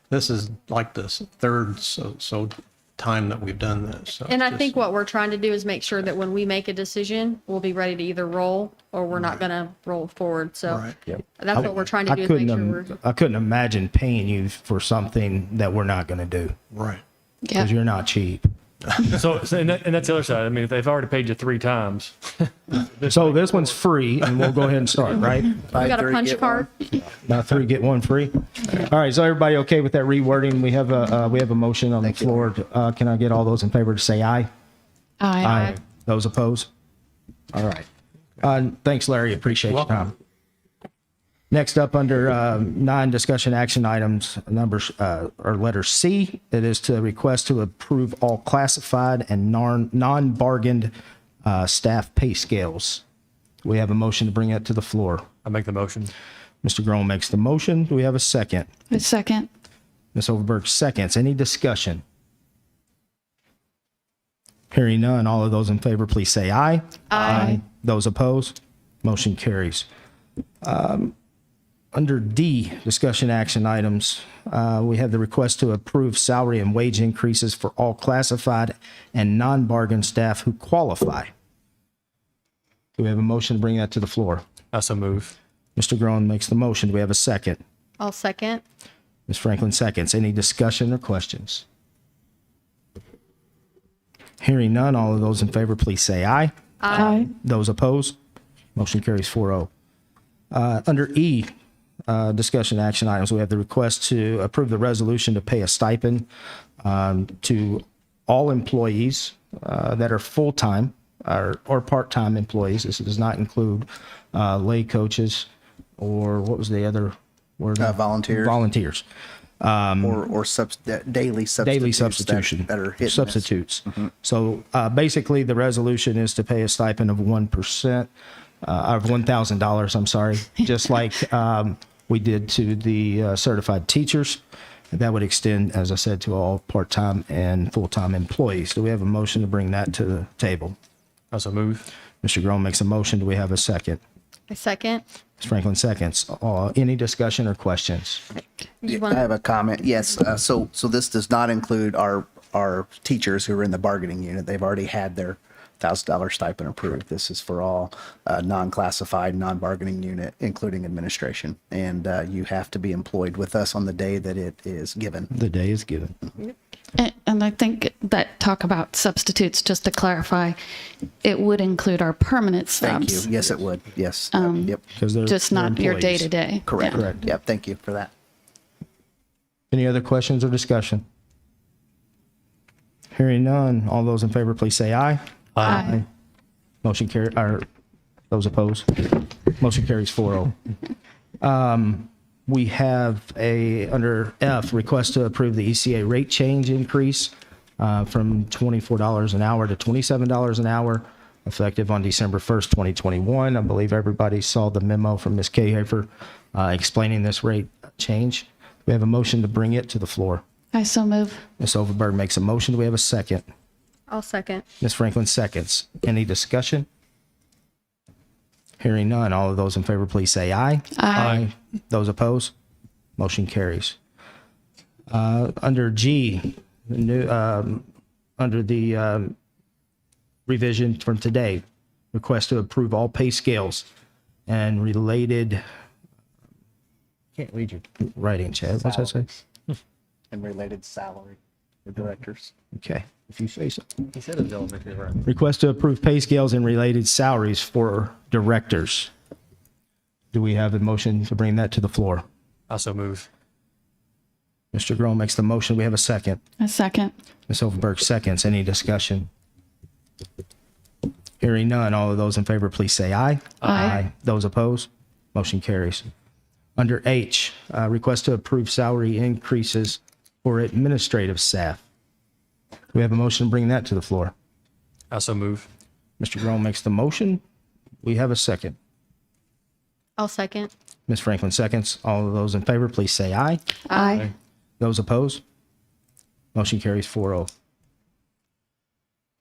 This is like the third so time that we've done this. So And I just- think what we're trying to do is make sure that when we make a decision, we'll be ready to either roll or we're not going to roll forward. So Right. that's what we're trying to do, is make sure we're. I couldn't imagine paying you for something that we're not going to do, Right. Yeah. because you're not cheap. So and that's the other side. I mean, if they've already paid you 3 times, So this one's free, and we'll go ahead and start, right? We got a 5-3, punch get card. Now 3, get 1 free. All right, so everybody okay with that rewording? We have a motion on the floor. Can I get all those in favor to say aye? Aye. Those opposed? All right. Thanks, Larry. Appreciate your time. Next up, under 9 discussion action items, numbers or letter C, it is to request to approve all classified and non-bargained staff pay scales. We have a motion to bring that to the floor. I make the motion. Mr. Groen makes the motion. Do we have a second? A second. Ms. Overberg seconds. Any discussion? Hearing none, all of those in favor, please say aye. Aye. Those opposed? Motion carries. Under D, discussion action items, we have the request to approve salary and wage increases for all classified and non-bargain staff who qualify. Do we have a motion to bring that to the floor? I so move. Mr. Groen makes the motion. Do we have a second? I'll second. Ms. Franklin seconds. Any discussion or questions? Hearing none, all of those in favor, please say aye. Aye. Those opposed? Motion carries 4-0. Under E, discussion action items, we have the request to approve the resolution to pay a stipend to all employees that are full-time or part-time employees. This does not include lay coaches or what was the other word? Volunteers. Volunteers. Or daily substitutes. Daily substitution. That are hitting us. Substitutes. So basically, the resolution is to pay a stipend of 1%, of $1,000, I'm sorry, just like we did to the certified teachers. That would extend, as I said, to all part-time and full-time employees. Do we have a motion to bring that to the table? I so move. Mr. Groen makes a motion. Do we have a second? A second. Ms. Franklin seconds. Any discussion or questions? You I want, have a comment. Yes. So this does not include our teachers who are in the bargaining unit. They've already had their $1,000 stipend approved. This is for all non-classified, non-bargaining unit, including administration. And you have to be employed with us on the day that it is given. The day is given. And I think that talk about substitutes, just to clarify, it would include our permanent Thank you. subs. Yes, it would. Yes. Yep. Because they're Just they're not your employees. day-to-day. Correct. Yeah. Correct. Yep. Thank you for that. Any other questions or discussion? Hearing none, all those in favor, please say aye. Aye. Motion carry, or those opposed? Motion carries 4-0. We have under F, request to approve the ECA rate change increase from $24 an hour to $27 an hour, effective on December 1st, 2021. I believe everybody saw the memo from Ms. Cahafer explaining this rate change. We have a motion to bring it to the floor. I so move. Ms. Overberg makes a motion. Do we have a second? I'll second. Ms. Franklin seconds. Any discussion? Hearing none. All of those in favor, please say aye. Aye. Those opposed? Motion carries. Under G, under the revision from today, request to approve all pay scales and related, can't read your writing, Chad. What's that say? And related salary for directors. Okay, if you say so. He said it was elementary, right? Request to approve pay scales and related salaries for directors. Do we have a motion to bring that to the floor? Also move. Mr. Grohl makes the motion. We have a second. A second. Ms. Overberg seconds. Any discussion? Hearing none. All of those in favor, please say aye. Aye. Those opposed? Motion carries. Under H, request to approve salary increases for administrative staff. Do we have a motion to bring that to the floor? Also move. Mr. Grohl makes the motion. We have a second. I'll second. Ms. Franklin seconds. All of those in favor, please say aye. Aye. Those opposed? Motion carries 4-0.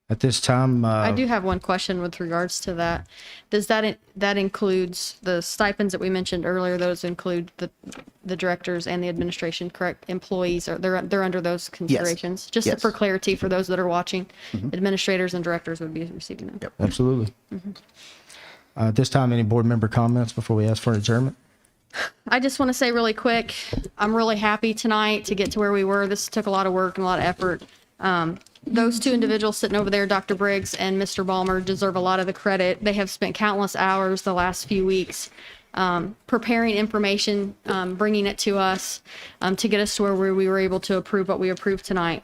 At this time, I do have one question with regards to that. Does that includes the stipends that we mentioned earlier? Those include the directors and the administration, correct? Employees are they're under those considerations. Just Yes. for clarity for those that are watching, administrators and directors would be receiving them. Yep. absolutely. At this time, any board member comments before we ask for an adjournment? I just want to say really quick, I'm really happy tonight to get to where we were. This took a lot of work and a lot of effort. Those two individuals sitting over there, Dr. Briggs and Mr. Balmer, deserve a lot of the credit. They have spent countless hours the last few weeks preparing information, bringing it to us to get us to where we were able to approve what we approved tonight.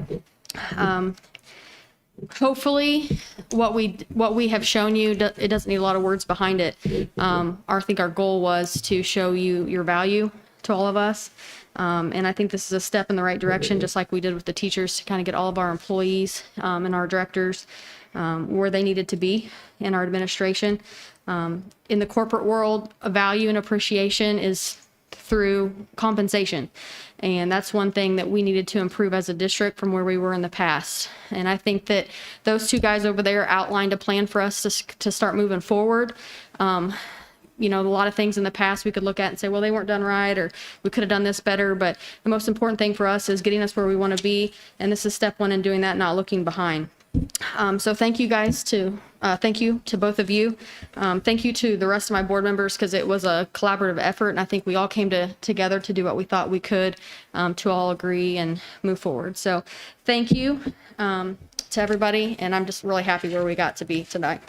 Hopefully, what we have shown you, it doesn't need a lot of words behind it. I think our goal was to show you your value to all of us. And I think this is a step in the right direction, just like we did with the teachers, to kind of get all of our employees and our directors where they needed to be in our administration. In the corporate world, a value and appreciation is through compensation. And that's one thing that we needed to improve as a district from where we were in the past. And I think that those two guys over there outlined a plan for us to start moving forward. You know, a lot of things in the past we could look at and say, well, they weren't done right, or we could have done this better. But the most important thing for us is getting us where we want to be. And this is step one in doing that, not looking behind. So thank you guys thank you to both of you. Thank you to the rest of my board members, because it was a collaborative effort. And I think we all came together to do what we thought we could to all agree and move forward. So thank you to everybody. And I'm just really happy where we got to be tonight.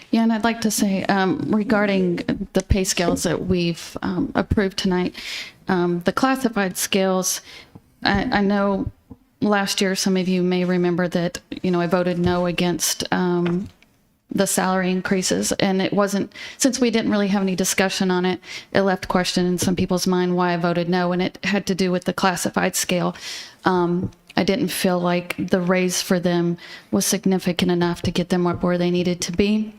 Yeah, and I'd like to say regarding the pay scales that we've approved tonight, the classified scales, I know last year some of you may remember that, you know, I voted no against the salary increases, and it wasn't, since we didn't really have any discussion on it, it left question in some people's mind why I voted no, and it had to do with the classified scale. I didn't feel like the raise for them was significant enough to get them up where they needed to be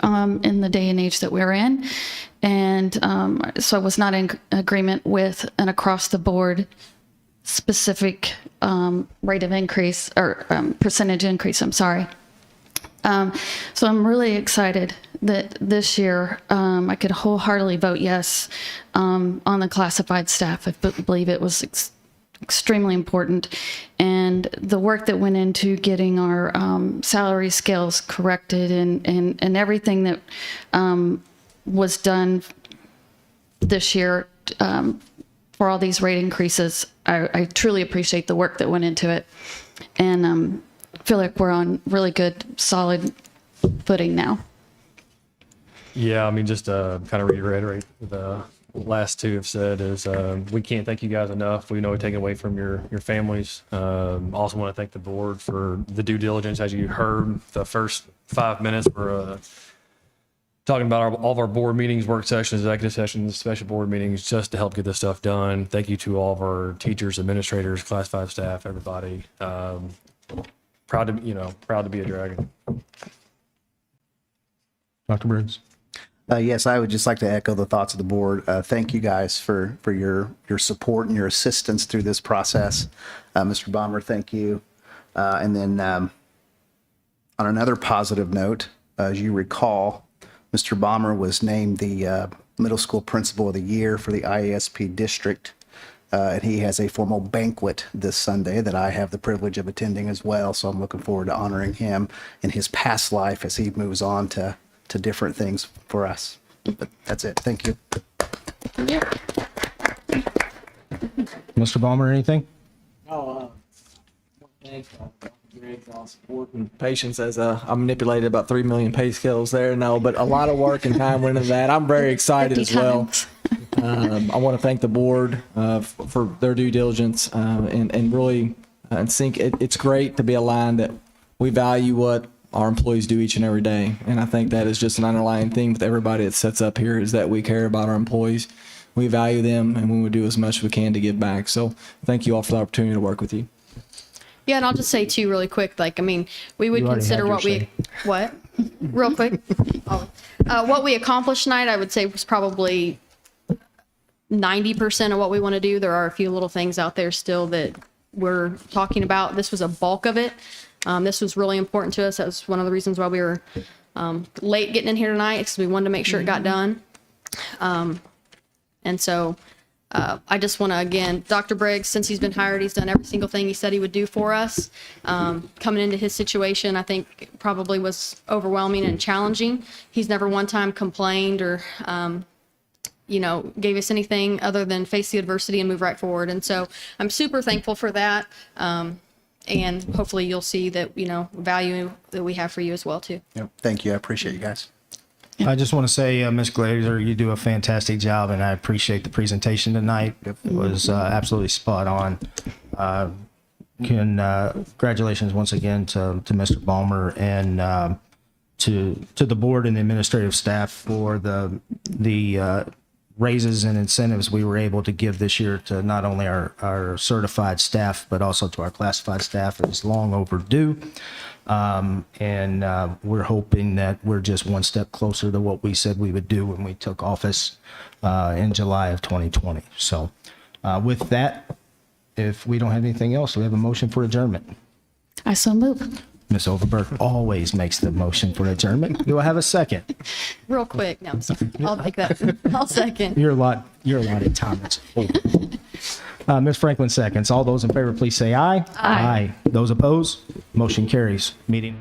in the day and age that we're in. And so I was not in agreement with an across-the-board specific rate of increase, or percentage increase, I'm sorry. So I'm really excited that this year I could wholeheartedly vote yes on the classified staff. I believe it was extremely important, and the work that went into getting our salary scales corrected and everything that was done this year for all these rate increases. I truly appreciate the work that went into it, and feel like we're on really good, solid footing now. Yeah, I mean, just kind of reiterate the last two have said is we can't thank you guys enough. We know we're taking away from your families. Also want to thank the board for the due diligence. As you heard, the first 5 minutes were talking about all of our board meetings, work sessions, executive sessions, special board meetings, just to help get this stuff done. Thank you to all of our teachers, administrators, classified staff, everybody. Proud to be a Dragon. Dr. Briggs? Yes, I would just like to echo the thoughts of the board. Thank you guys for your support and your assistance through this process. Mr. Bomber, thank you. And then on another positive note, as you recall, Mr. Bomber was named the middle school principal of the year for the IASP district. And he has a formal banquet this Sunday that I have the privilege of attending as well. So I'm looking forward to honoring him in his past life as he moves on to different things for us. But that's it. Thank you. Mr. Balmer, anything? Thanks, Greg, all support and patience as I manipulated about 3 million pay scales there. No, but a lot of work and time went into that. I'm very excited 50 as well. times. I want to thank the board for their due diligence and really and think it's great to be aligned that we value what our employees do each and every day. And I think that is just an underlying thing with everybody that sets up here is that we care about our employees. We value them and we would do as much as we can to give back. So thank you all for the opportunity to work with you. Yeah, and I'll just say too, really quick, like, I mean, we would You already consider had what your we, what? Real quick. What we accomplished tonight, I would say was probably 90% of what we want to do. There are a few little things out there still that we're talking about. This was a bulk of it. This was really important to us. That was one of the reasons why we were late getting in here tonight, because we wanted to make sure it got done. And so I just want to, again, Dr. Briggs, since he's been hired, he's done every single thing he said he would do for us. Coming into his situation, I think probably was overwhelming and challenging. He's never one time complained or, gave us anything other than face the adversity and move right forward. And so I'm super thankful for that. And hopefully you'll see that, value that we have for you as well, too. Yep. Thank you. I appreciate you guys. I just want to say, Ms. Glazer, you do a fantastic job, and I appreciate the presentation tonight. It was absolutely spot on. Congratulations once again to Mr. Balmer and to the board and the administrative staff for the raises and incentives we were able to give this year to not only our certified staff, but also to our classified staff. It was long overdue. And we're hoping that we're just one step closer to what we said we would do when we took office in July of 2020. So with that, if we don't have anything else, we have a motion for adjournment. I so move. Ms. Overberg always makes the motion for adjournment. Do I have a second? Real quick. No, I'm sorry. I'll make that. I'll second. You're allotted time. It's over. Ms. Franklin seconds. All those in favor, please say aye. Aye. Those opposed, motion carries. Meeting.